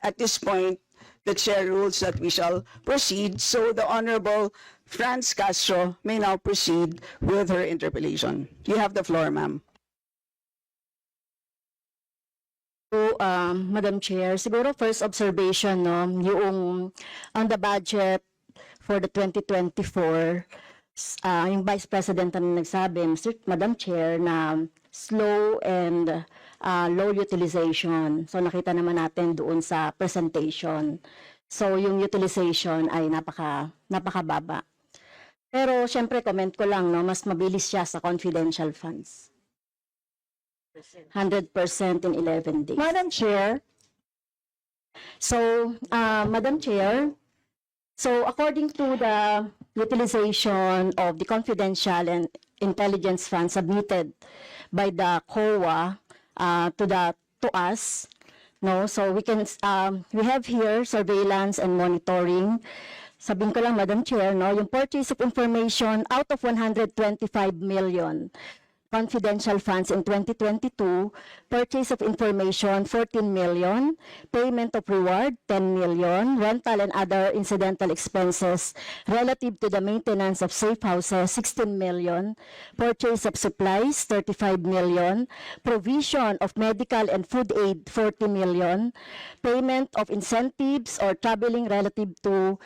at this point, the chair rules that we shall proceed. So the Honorable Franz Castro may now proceed with her interpellation. You have the floor, ma'am. So, Madam Chair, siguro first observation, no, yung on the budget for the 2024, yung Vice President na nagsabi, Madam Chair, na slow and low utilization. So nakita naman natin doon sa presentation. So yung utilization ay napakababa. Pero syempre comment ko lang, no, mas mabilis siya sa confidential funds. 100% in 11 days. Madam Chair. So, Madam Chair, so according to the utilization of the confidential and intelligence funds submitted by the COA to us, no, so we have here surveillance and monitoring. Sabihin ko lang, Madam Chair, no, yung purchase of information out of 125 million confidential funds in 2022, purchase of information 14 million, payment of reward 10 million, rental and other incidental expenses relative to the maintenance of safe houses 16 million, purchase of supplies 35 million, provision of medical and food aid 40 million, payment of incentives or traveling relative to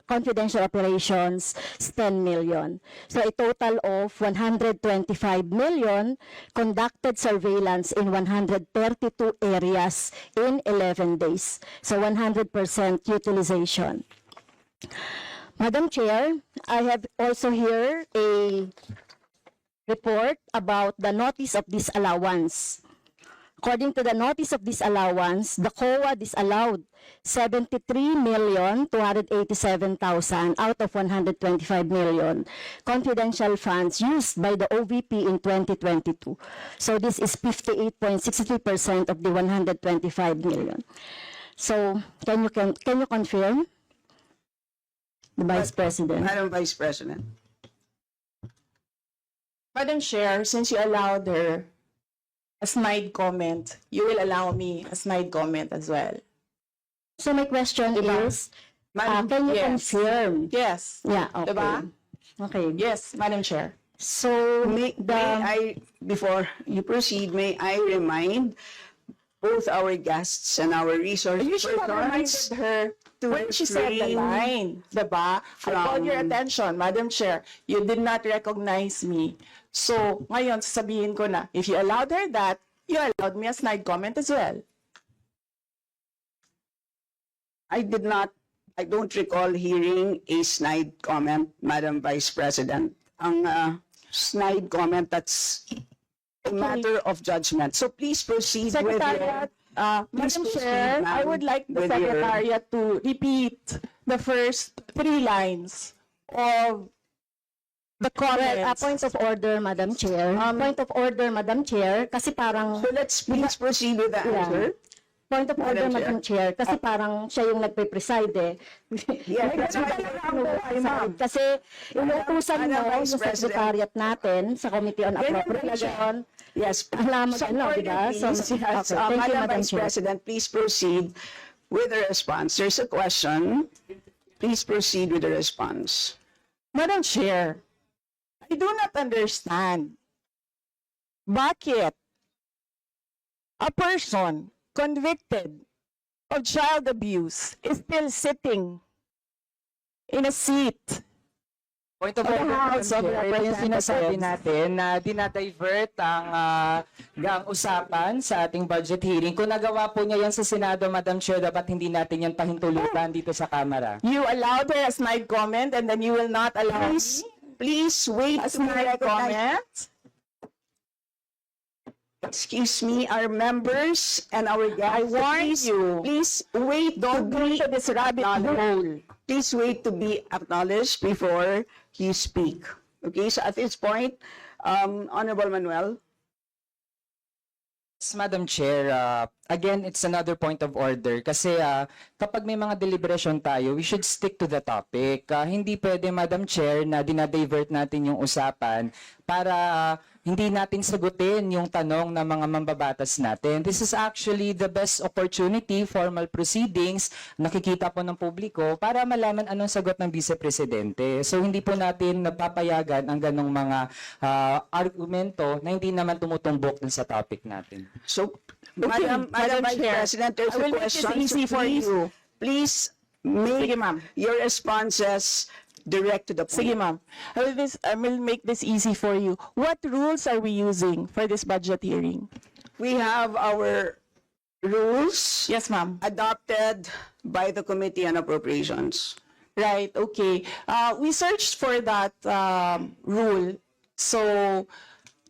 confidential operations is 10 million. So a total of 125 million conducted surveillance in 132 areas in 11 days. So 100% utilization. Madam Chair, I have also here a report about the notice of disallowance. According to the notice of disallowance, the COA disallowed 73,287,000 out of 125 million confidential funds used by the OVP in 2022. So this is 58.63% of the 125 million. So can you confirm, the Vice President? Madam Vice President. Madam Chair, since you allowed her a snide comment, you will allow me a snide comment as well. So my question is, Madam, can you yes. confirm? Yes. Yeah, okay. Diba? Okay. Yes, Madam Chair. So Before you proceed, may I remind both our guests and our resource You should have reminded persons her to when she said the refrain line, diba? I called your attention, Madam Chair. You did not recognize me. So, ngayon, sasabihin ko na, if you allowed her that, you allowed me a snide comment as well. I don't recall hearing a snide comment, Madam Vice President. Ang snide comment, that's a matter of judgment. So please proceed Secretariat, please Madam proceed, Chair, I ma'am, would like the with your- Secretariat to repeat the first 3 lines of the Well, comments. point of order, Madam Chair. Point of order, Madam Chair, kasi parang, So let's please proceed with the answer. point of order, Madam Chair. Madam Chair, kasi parang siya yung nagpe-preside eh. Yeah, that's why Kasi inutusan Madam mo Vice yung President. secretariat natin sa Committee on Appropriation. Yes. Alam mo, Some ano, order, diba? So, please. Yes. okay. Thank you, Madam Madam Vice Chair. President, please proceed with the response. There's a question. Please proceed with the response. Madam Chair, I do not understand bakit a person convicted of child abuse is still sitting in a seat. Point of Of the order, House of Madam Chair, ito yung Representatives. sinasabi natin na dinadivert ang usapan sa ating budget hearing. Kung nagawa po niya yan sa Senado, Madam Chair, dapat hindi natin yan pahintulutan dito sa Kamara. You allowed her a snide comment and then you will not allow Please wait a to be snide recognized. comment? Excuse me, our members and our guests. I warned you. Please wait Don't go into this rabbit hole. Please wait to be acknowledged before you speak. Okay, so at this point, Honorable Manuel. Yes, Madam Chair, again, it's another point of order kasi kapag may mga deliberation tayo, we should stick to the topic. Hindi pwede, Madam Chair, na dinadivert natin yung usapan para hindi natin sagutin yung tanong ng mga mambabatas natin. This is actually the best opportunity, formal proceedings, nakikita po ng publiko para malaman anong sagot ng Vice Presidente. So hindi po natin napapayagan ang ganong mga argumento na hindi naman tumutumbok dun sa topic natin. So, Madam Madam Vice Chair, President, there's I a will make this question. easy for Please- you. Please make Sige, ma'am. your responses direct to the point. Sige, ma'am. I will make this easy for you. What rules are we using for this budget hearing? We have our rules Yes, ma'am. adopted by the Committee on Appropriations. Right, okay. We searched for that rule. So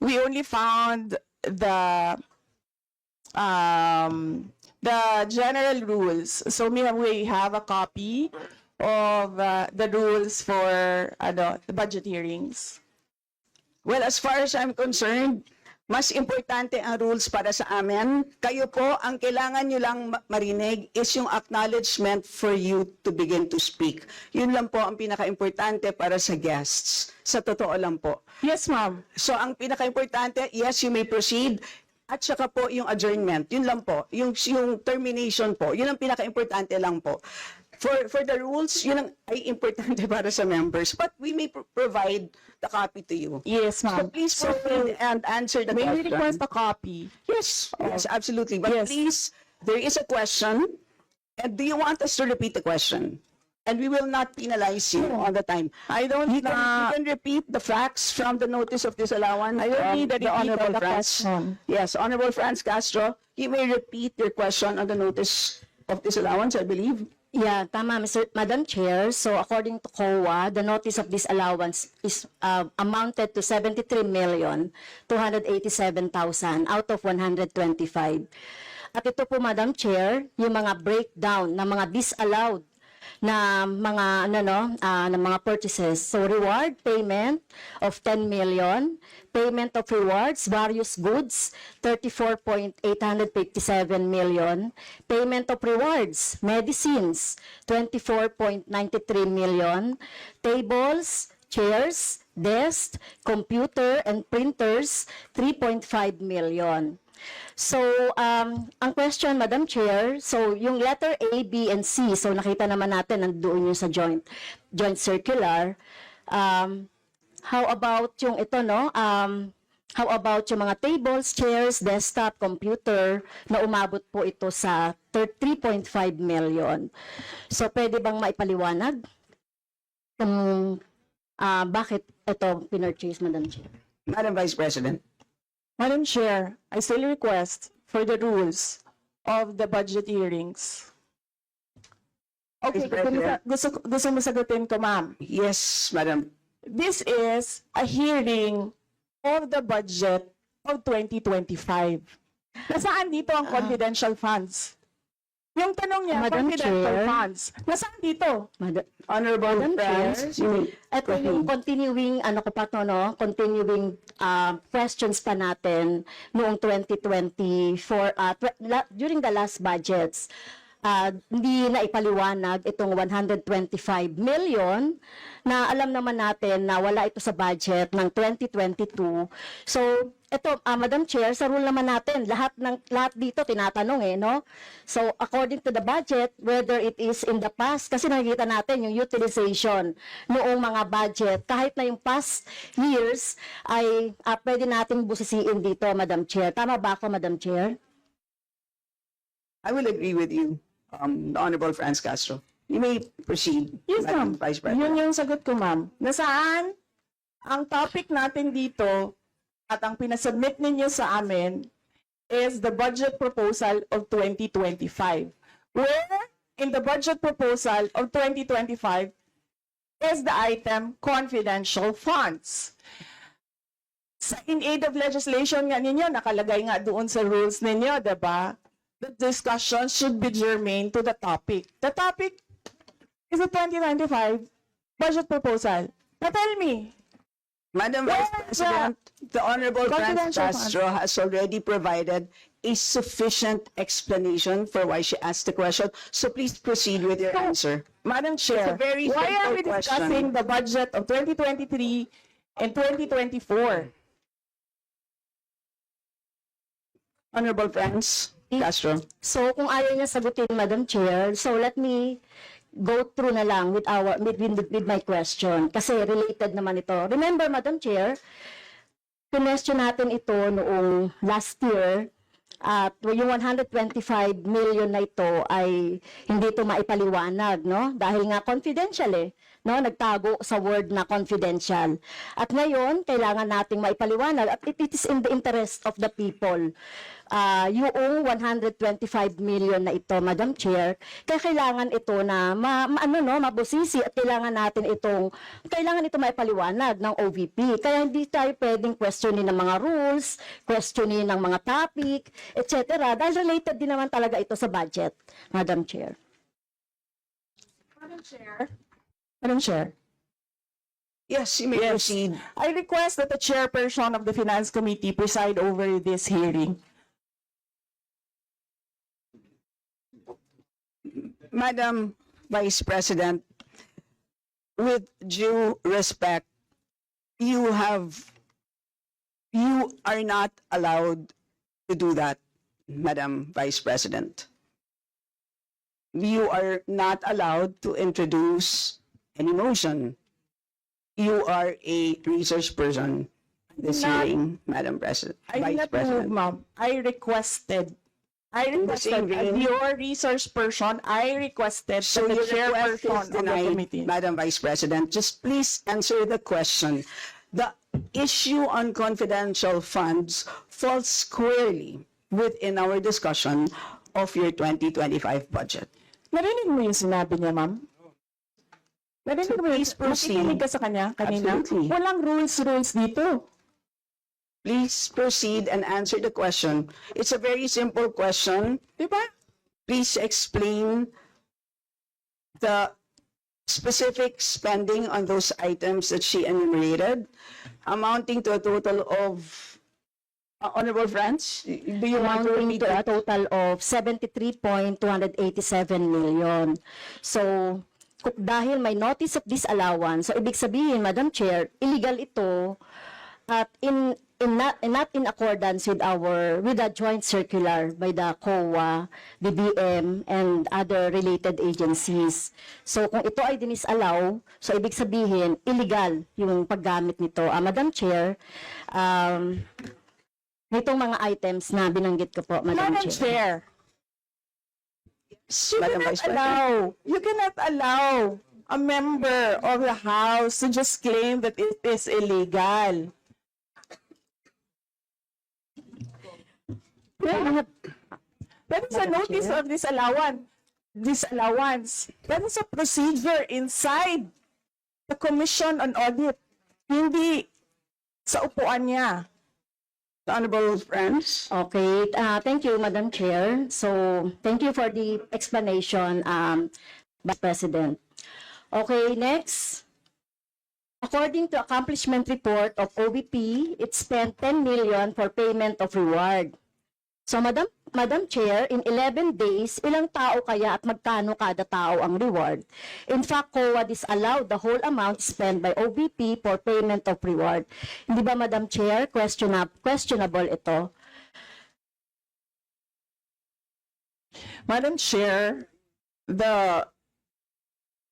we only found the general rules. So we have a copy of the rules for the budget hearings. Well, as far as I'm concerned, mas importante ang rules para sa amin. Kayo po, ang kailangan nyo lang marinig is yung acknowledgement for you to begin to speak. Yun lang po ang pinaka-importante para sa guests. Sa totoo lang po. Yes, ma'am. So, ang pinaka-importante, yes, you may proceed. At saka po yung adjournment. Yun lang po. Yung termination po. Yun ang pinaka-importante lang po. For the rules, yun ang ay importante para sa members. But we may provide the copy to you. Yes, So ma'am. please proceed and answer the May we question. request a copy? Yes, yes, absolutely. But Yes. please, there is a question. And do you want us to repeat the question? And we will not penalize you all the time. I don't You can repeat the facts from the notice of disallowance. I don't need the repeat of Honorable the Franz. question. Yes, Honorable Franz Castro, you may repeat your question on the notice of disallowance, I believe. Yeah, tama, Madam Chair. So according to COA, the notice of disallowance is amounted to 73,287,000 out of 125. At ito po, Madam Chair, yung mga breakdown ng mga disallowed na mga ng mga purchases. So reward payment of 10 million, payment of rewards, various goods, 34.857 million, payment of rewards, medicines, 24.93 million, tables, chairs, desks, computer and printers, 3.5 million. So, ang question, Madam Chair, so yung letter A, B, and C, so nakita naman natin nandoon yung sa joint circular. How about yung ito, no? How about yung mga tables, chairs, desktop, computer, na umabot po ito sa 3.5 million. So, pwede bang maipaliwanag kung bakit ito pinurchase, Madam Chair? Madam Vice President. Madam Chair, I still request for the rules of the budget hearings. Okay, Vice President. gusto mo sagutin ko, ma'am. Yes, Madam. This is a hearing of the budget of 2025. Nasaan dito ang confidential funds? Yung tanong niya, Madam confidential Chair. funds. Nasaan dito? Honorable Madam Franz, Chair, ito yung continuing, continuing questions pa natin noong 2024, during the last budgets. Hindi na ipaliwanag itong 125 million na alam naman natin na wala ito sa budget ng 2022. So, ito, Madam Chair, sa rule naman natin, lahat dito tinatanong no? So, according to the budget, whether it is in the past, kasi nakikita natin yung utilization noong mga budget, kahit na yung past years, ay pwede nating busisiin dito, Madam Chair. Tama ba ako, Madam Chair? I will agree with you, the Honorable Franz Castro. You may proceed, Yes, Madam ma'am. Vice President. Yun yung sagot ko, ma'am. Nasaan ang topic natin dito at ang pinasubmit ninyo sa amin is the budget proposal of 2025. Where in the budget proposal of 2025 is the item confidential funds. In aid of legislation nga ninyo, nakalagay nga doon sa rules ninyo, diba? The discussion should be germane to the topic. The topic is the 2025 budget proposal. Now tell me, Madam Where Vice the President, the Honorable Franz confidential Castro has already provided a sufficient explanation for why she asked the question. So please proceed with your answer. Madam Chair, It's a very why are we simple discussing question. the budget of 2023 and 2024? Honorable friends, Castro. So kung ayaw niya sagutin, Madam Chair, so let me go through na lang with my question kasi related naman ito. Remember, Madam Chair, question natin ito noong last year at yung 125 million na ito ay hindi ito maipaliwanag, no? Dahil nga confidential no? Nagtago sa word na confidential. At ngayon, kailangan nating maipaliwanag at it is in the interest of the people. Yung 125 million na ito, Madam Chair, kaya kailangan ito na mabusisi at kailangan ito maipaliwanag ng OVP. Kaya hindi tayo pwedeng questionin ng mga rules, questionin ng mga topic, etc. Dahil related din naman talaga ito sa budget, Madam Chair. Madam Chair. Yes, you may Yes. proceed. I request that the chairperson of the Finance Committee preside over this hearing. Madam Vice President, with due respect, you are not allowed to do that, Madam Vice President. You are not allowed to introduce any motion. You are a research person in this Not- hearing, Madam President, I did Vice not move, President. ma'am. I requested, the same as vein- your research person, I requested So that the your request chairperson is of the denied, committee. Madam Vice President. Just please answer the question. The issue on confidential funds falls squarely within our discussion of your 2025 budget. Narinig mo yung sinabi niya, ma'am? Narinig mo please proceed. Nakikinig ka sa kanya kanina? Absolutely. Walang rules dito. Please proceed and answer the question. It's a very simple question. Di ba? Please explain the specific spending on those items that she enumerated, amounting to a total of, Honorable Friends, do you want to Amounting repeat to a that? total of 73.287 million. So, dahil may notice of disallowance, so ibig sabihin, Madam Chair, illegal ito at not in accordance with the joint circular by the COA, BBM, and other related agencies. So kung ito ay dinisallow, so ibig sabihin illegal yung paggamit nito. Madam Chair, nitong mga items na binanggit ko po, Madam Madam Chair. Chair, you Madam Vice President. cannot allow a member of the House to just claim that it is illegal. That is a Madam notice Chair. of disallowance. That is a procedure inside the Commission on Audit. Hindi sa upuan niya. Honorable Friends, Okay, thank you, Madam Chair. So, thank you for the explanation, Vice President. Okay, next. According to accomplishment report of OVP, it spent 10 million for payment of reward. So, Madam Chair, in 11 days, ilang tao kaya at magkano kada tao ang reward? In fact, COA disallowed the whole amount spent by OVP for payment of reward. Hindi ba, Madam Chair, questionable ito? Madam Chair, the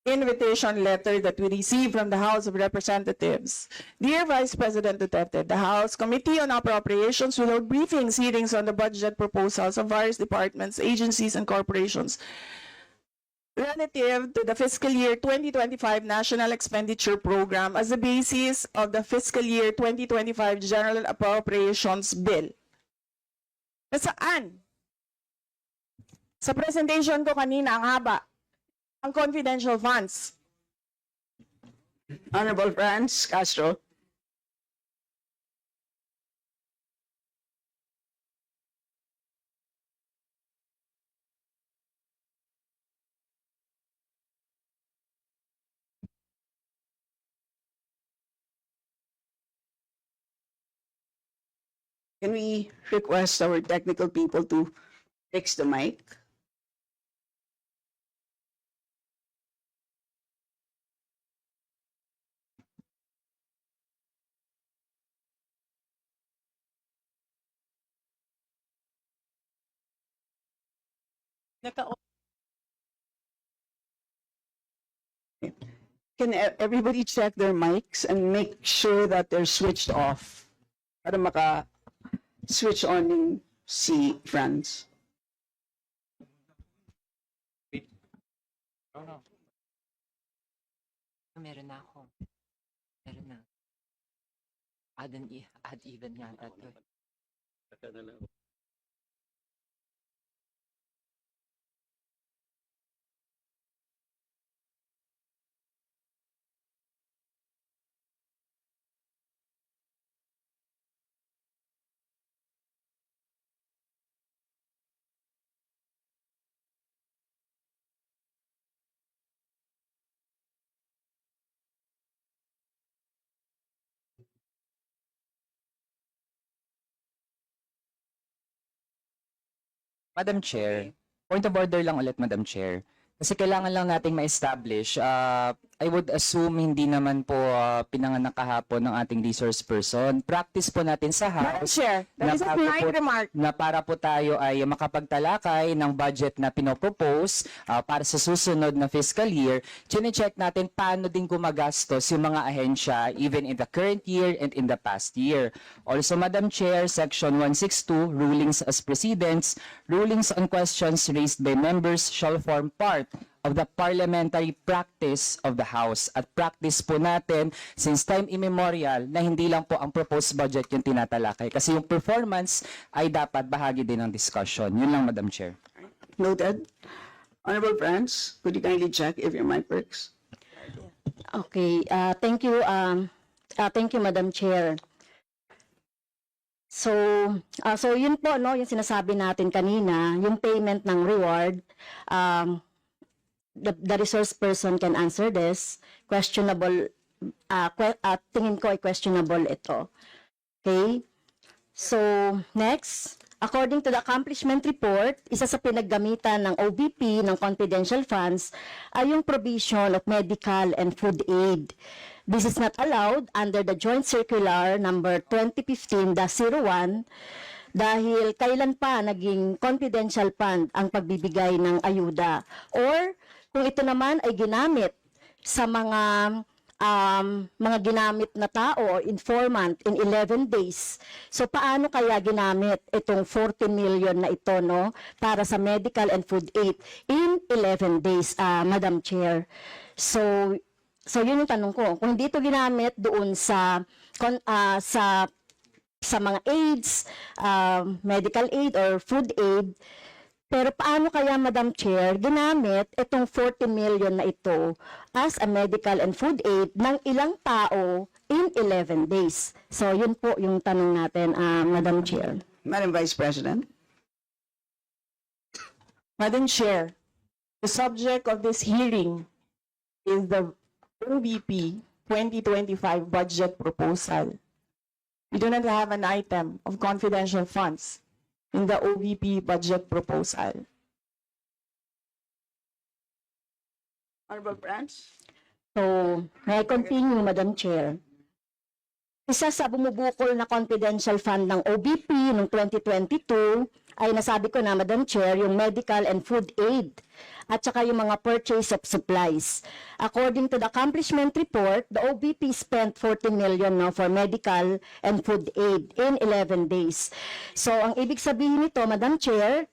invitation letter that we received from the House of Representatives. Dear Vice President Duterte, the House Committee on Appropriations will hold briefings, hearings on the budget proposals of various departments, agencies, and corporations relative to the fiscal year 2025 National Expenditure Program as the basis of the fiscal year 2025 General Appropriations Bill. Nasaan? Sa presentation ko kanina, ang haba. Ang confidential funds. Honorable Friends, Castro. Can we request our technical people to fix the mic? Can everybody check their mics and make sure that they're switched off para maka-switch on yung si Franz? Meron na ako. Meron na. Add even yata to. Madam Chair, point of order lang ulit, Madam Chair. Kasi kailangan lang nating ma-establish. I would assume hindi naman po pinanganak kahapon ng ating resource person. Practice po natin sa Madam House Chair, that is a bago snide po- remark. na para po tayo ay makapagtalakay ng budget na pinopropose para sa susunod na fiscal year, chine-check natin paano din gumagastos yung mga ahensya even in the current year and in the past year. Also, Madam Chair, Section 162, Rulings as Precedents, rulings on questions raised by members shall form part of the parliamentary practice of the House. At practice po natin since time immemorial na hindi lang po ang proposed budget yung tinatalakay. Kasi yung performance ay dapat bahagi din ng discussion. Yun lang, Madam Chair. Noted. Honorable Franz, could you kindly check if your mic works? Okay, thank you, Madam Chair. So, so yun po, no, yung sinasabi natin kanina, yung payment ng reward, the resource person can answer this. Questionable, tingin ko ay questionable ito. Okay? So, next, according to the accomplishment report, isa sa pinaggamitan ng OBP ng confidential funds ay yung provision of medical and food aid. This is not allowed under the Joint Circular number 2015-01 dahil kailan pa naging confidential fund ang pagbibigay ng ayuda. Or kung ito naman ay ginamit sa mga ginamit na tao o informant in 11 days. So paano kaya ginamit itong 14 million na ito, no, para sa medical and food aid in 11 days, Madam Chair? So yun yung tanong ko. Kung hindi ito ginamit doon sa mga aids, medical aid or food aid, pero paano kaya, Madam Chair, ginamit itong 14 million na ito as a medical and food aid ng ilang tao in 11 days? So yun po yung tanong natin, Madam Chair. Madam Vice President. Madam Chair, the subject of this hearing is the OVP 2025 budget proposal. We do not have an item of confidential funds in the OVP budget proposal. Honorable Franz. So, may I continue, Madam Chair? Isa sa bumubukol na confidential fund ng OBP noong 2022 ay nasabi ko na, Madam Chair, yung medical and food aid at saka yung mga purchase of supplies. According to the accomplishment report, the OBP spent 14 million now for medical and food aid in 11 days. So, ang ibig sabihin nito, Madam Chair,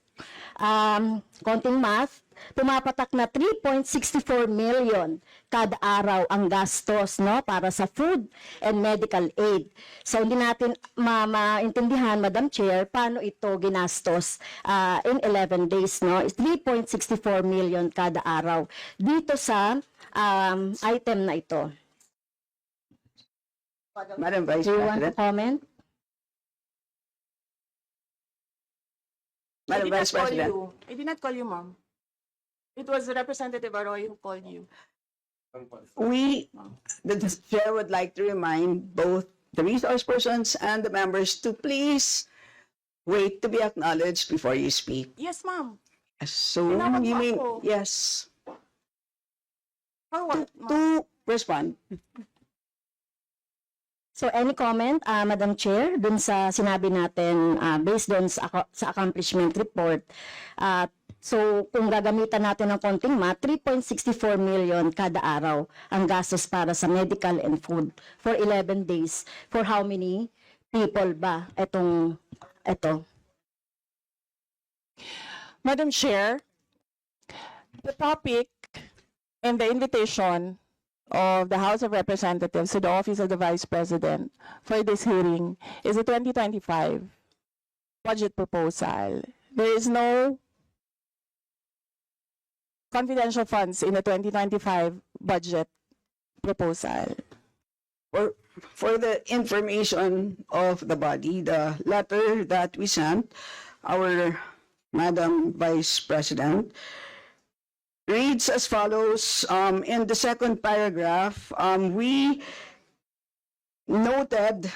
konting math, pumapatak na 3.64 million kada araw ang gastos, no, para sa food and medical aid. So hindi natin maintindihan, Madam Chair, paano ito ginastos in 11 days, no? 3.64 million kada araw dito sa item na ito. Madam Vice Do you want to President. comment? Madam Vice President. I did not call you, ma'am. It was Representative Arroyo who called you. The chair would like to remind both the resource persons and the members to please wait to be acknowledged before you speak. Yes, ma'am. So, Tinawag you mo mean, ako. yes, For what, ma'am? to respond. So any comment, Madam Chair, dun sa sinabi natin based dun sa accomplishment report, So, kung gagamitan natin ng konting math, 3.64 million kada araw ang gastos para sa medical and food for 11 days. For how many people ba ito? Madam Chair, the topic and the invitation of the House of Representatives to the Office of the Vice President for this hearing is the 2025 budget proposal. There is no confidential funds in the 2025 budget proposal. For the information of the body, the letter that we sent, our Madam Vice President, reads as follows. In the second paragraph, we noted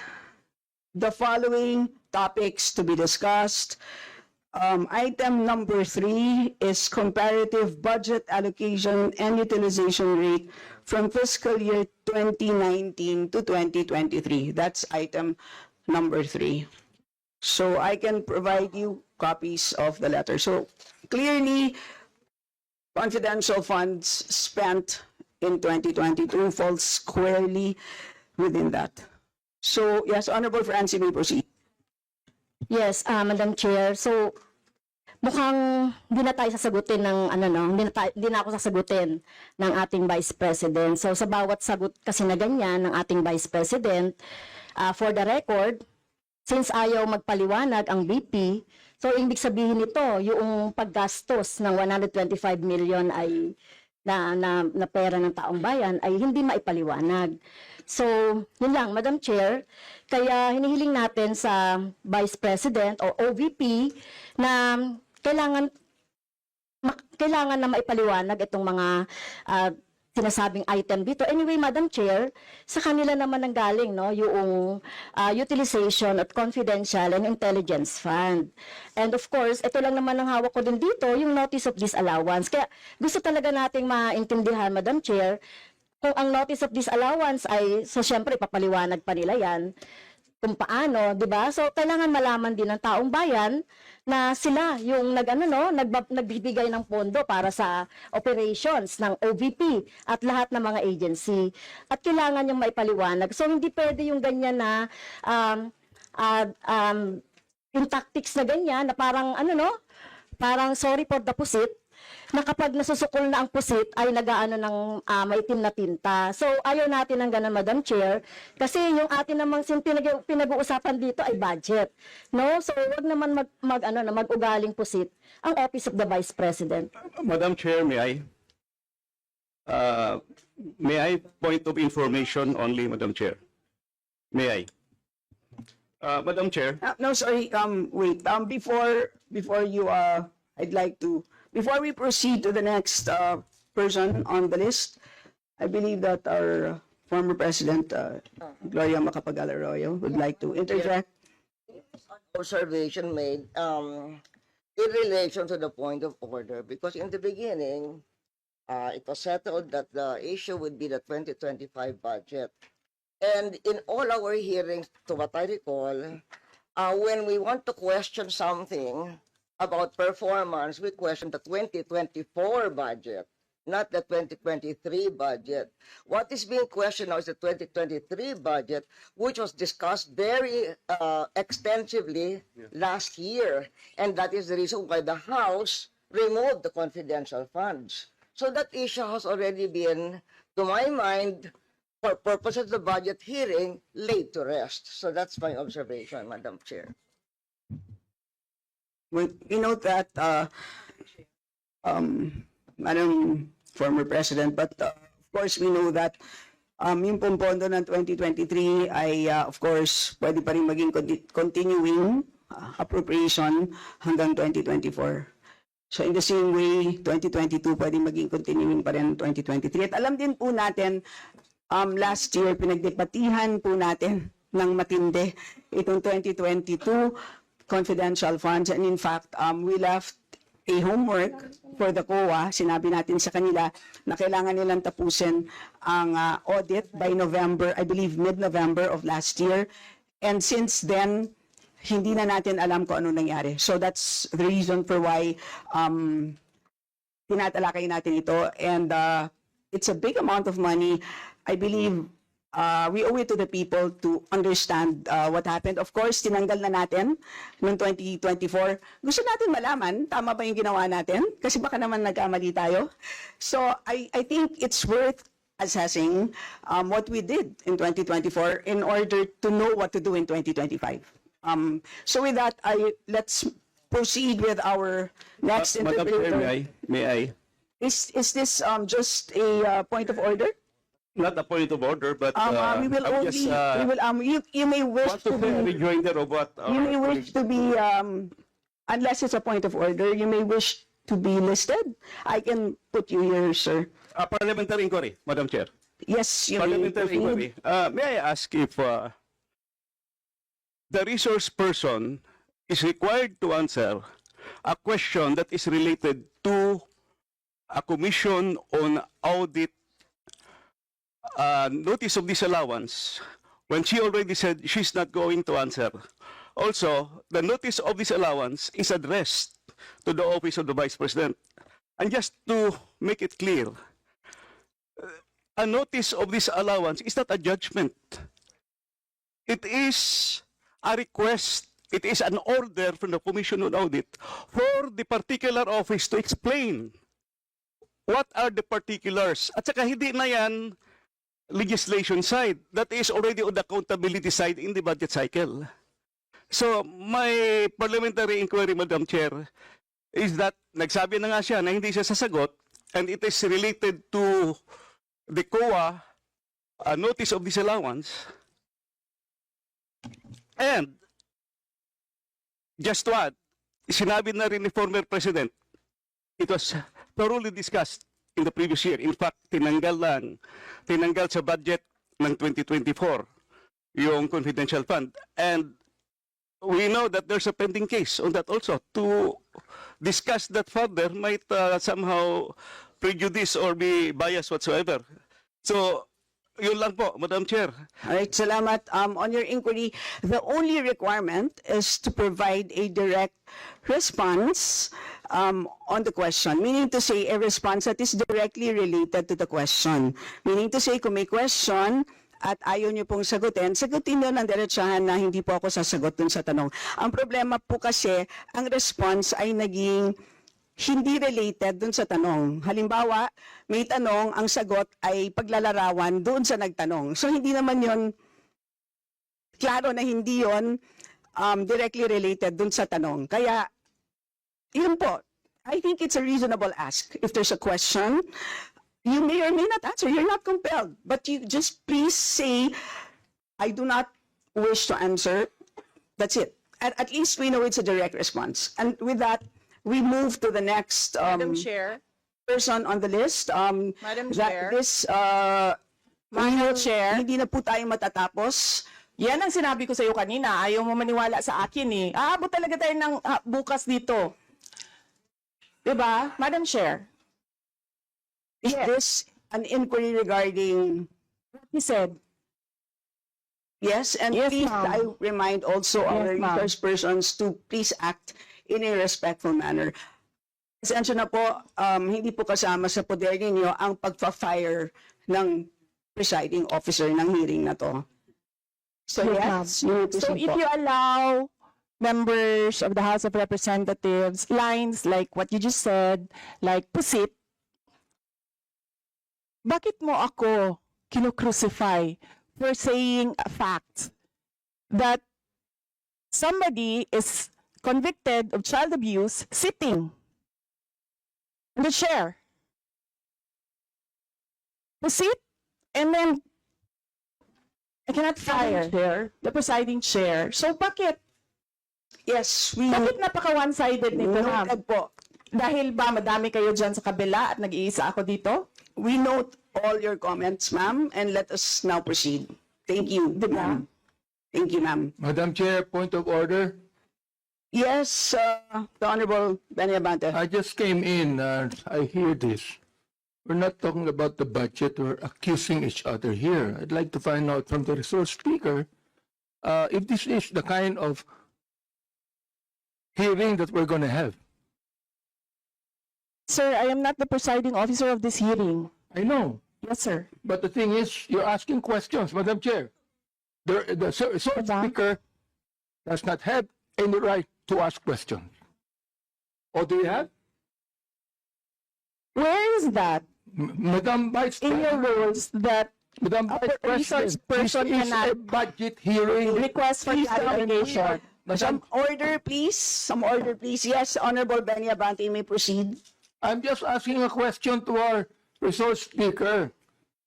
the following topics to be discussed. Item number 3 is comparative budget allocation and utilization rate from fiscal year 2019 to 2023. That's item number 3. So I can provide you copies of the letter. So clearly, confidential funds spent in 2022 falls squarely within that. So yes, Honorable Francie, may proceed. Yes, Madam Chair. So, mukhang hindi na tayo sasagutin ng hindi na ako sasagutin ng ating Vice President. So, sa bawat sagot kasi na ganyan ng ating Vice President, for the record, since ayaw magpaliwanag ang BP, so ibig sabihin nito, yung paggastos ng 125 million ay na pera ng taong bayan ay hindi maipaliwanag. So, yun lang, Madam Chair. Kaya hinihiling natin sa Vice President o OVP na kailangan na maipaliwanag itong mga sinasabing item dito. Anyway, Madam Chair, sa kanila naman nanggaling yung utilization of confidential and intelligence fund. And of course, ito lang naman ang hawak ko din dito, yung notice of disallowance. Kaya gusto talaga nating maintindihan, Madam Chair, kung ang notice of disallowance ay, so syempre, papaliwanag pa nila yan, kung paano, di ba? So, kailangan malaman din ng taong bayan na sila yung nagbibigay ng pondo para sa operations ng OVP at lahat ng mga agency. At kailangan yung maipaliwanag. So, hindi pwede yung ganyan na yung tactics na ganyan na parang parang sorry for the pusit, na kapag nasusukol na ang pusit ay nagaano ng maitim na tinta. So ayaw natin ng ganun, Madam Chair, kasi yung atin namang pinag-uusapan dito ay budget. No? So wag naman mag-ugaling pusit ang Office of the Vice President. Madam Chair, may I point of information only, Madam Chair? May I? Madam Chair, No, sorry, wait. Before you, I'd like to, before we proceed to the next person on the list, I believe that our former President, Gloria Macapagal-Arroyo, would like to interject. Observation made in relation to the point of order, because in the beginning, it was settled that the issue would be the 2025 budget. And in all our hearings, to what I recall, when we want to question something about performance, we question the 2024 budget, not the 2023 budget. What is being questioned now is the 2023 budget, which was discussed very extensively last year. And that is the reason why the House removed the confidential funds. So that issue has already been, to my mind, for purposes of the budget hearing, laid to rest. So that's my observation, Madam Chair. We note that, Madam former President, but of course we know that yung pompondo ng 2023 ay of course pwede pa rin maging continuing appropriation hanggang 2024. So in the same way, 2022 pwede maging continuing pa rin 2023. At alam din po natin, last year pinagdebatihan po natin ng matindi itong 2022 confidential funds, and in fact, we left a homework for the COA. Sinabi natin sa kanila na kailangan nilang tapusin ang audit by November, I believe mid-November of last year. And since then, hindi na natin alam kung ano nangyari. So that's the reason for why tinatalakay natin ito. And it's a big amount of money. I believe we owe it to the people to understand what happened. Of course, tinanggal na natin noong 2024. Gusto natin malaman, tama ba yung ginawa natin? Kasi baka naman nagkamali tayo. So I think it's worth assessing what we did in 2024 in order to know what to do in 2025. So with that, let's proceed with our next Madam Chair, interpreter. may I? Is this just a point of order? Not a point of order, but We will I'm only, just we will, you may wish want to to say a be, rejoinder of what you may wish to be, unless it's a point of order, you may wish to be listed. I can put you here, sir. parliamentary inquiry, Madam Chair. Yes, you may. Parliamentary proceed. inquiry. May I ask if the resource person is required to answer a question that is related to a commission on audit notice of disallowance when she already said she's not going to answer. Also, the notice of disallowance is addressed to the office of the Vice President. And just to make it clear, a notice of disallowance is not a judgment. It is a request. It is an order from the Commission on Audit for the particular office to explain what are the particulars. At saka hindi na yan legislation side. That is already on the accountability side in the budget cycle. So, my parliamentary inquiry, Madam Chair, is that nagsabi na nga siya na hindi siya sasagot and it is related to the COA notice of disallowance. And, just to add, sinabi na rin ni former President, it was thoroughly discussed in the previous year. In fact, tinanggal sa budget ng 2024 yung confidential fund. And we know that there's a pending case on that also. To discuss that further might somehow prejudice or be biased whatsoever. So, yun lang po, Madam Chair. All right, salamat. On your inquiry, the only requirement is to provide a direct response on the question. Meaning to say, a response that is directly related to the question. Meaning to say, kung may question at ayaw niyo pong sagutin niyo ng diretsahan na hindi po ako sasagot dun sa tanong. Ang problema po kasi, ang response ay naging hindi related dun sa tanong. Halimbawa, may tanong, ang sagot ay paglalarawan doon sa nagtanong. So hindi naman yon klaro na hindi yon directly related dun sa tanong. Kaya, yun po, I think it's a reasonable ask. If there's a question, you may or may not answer. You're not compelled. But you just please say, I do not wish to answer. That's it. At least we know it's a direct response. And with that, we move to the next Madam Chair, person on the list. Madam Chair. This, Madam Chair. hindi na po tayo matatapos. Yan ang sinabi ko sa iyo kanina. Ayaw mo maniwala sa akin eh. Aabot talaga tayo ng bukas dito. Diba? Madam Chair. Is this an inquiry regarding? He said, Yes, and Yes, please, ma'am. I remind also our Yes, ma'am. resource persons to please act in a respectful manner. Pasensya na po, hindi po kasama sa poder ninyo ang pagpa-fire ng presiding officer ng hearing na to. So yes, Yes, you may so proceed if po. you allow members of the House of Representatives lines like what you just said, like pusit, bakit mo ako kinukrucify for saying a fact that somebody is convicted of child abuse sitting in the chair? Pusit, and then I cannot fire the presiding chair. So bakit? Yes, we Bakit napaka one-sided nito, ma'am? noted po. Dahil ba madami kayo dyan sa kabila at nag-iisa ako dito? We note all your comments, ma'am, and let us now proceed. Thank you, ma'am. Thank you, ma'am. Madam Chair, point of order. Yes, the Honorable Benny Abante. I just came in and I hear this. We're not talking about the budget. We're accusing each other here. I'd like to find out from the resource speaker if this is the kind of hearing that we're going to have. Sir, I am not the presiding officer of this hearing. I know. Yes, sir. But the thing is, you're asking questions, Madam Chair. The speaker does not have any right to ask questions. Or do you have? Where is that Madam Vice in your President, rules that Madam a Vice resource President, person this is cannot a budget hearing. request for clarification? Some order, please. Some order, please. Yes, Honorable Benny Abante, you may proceed. I'm just asking a question to our resource speaker,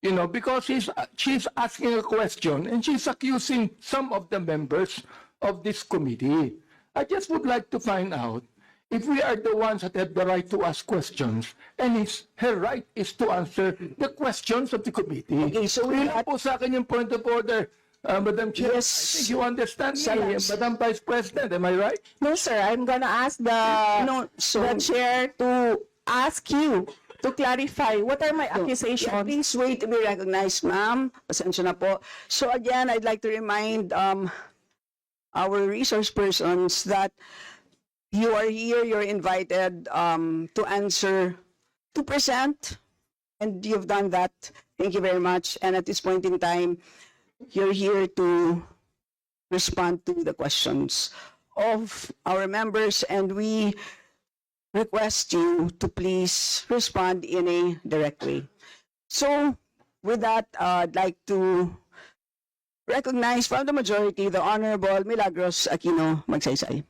you know, because she's asking a question and she's accusing some of the members of this committee. I just would like to find out if we are the ones that have the right to ask questions and her right is to answer the questions of the committee. Okay, so we Yun lang po sa akin yung point of order, Madam Chair. Yes. I think you understand me, Silence. Madam Vice President, am I right? No, sir. I'm gonna ask the chair to ask you to clarify what are my Yeah, accusations. please wait to be recognized, ma'am. Pasensya na po. So again, I'd like to remind our resource persons that you are here, you're invited to answer, to present, and you've done that. Thank you very much. And at this point in time, you're here to respond to the questions of our members, and we request you to please respond in a direct way. So, with that, I'd like to recognize from the majority the Honorable Milagros Aquino Magsaysay.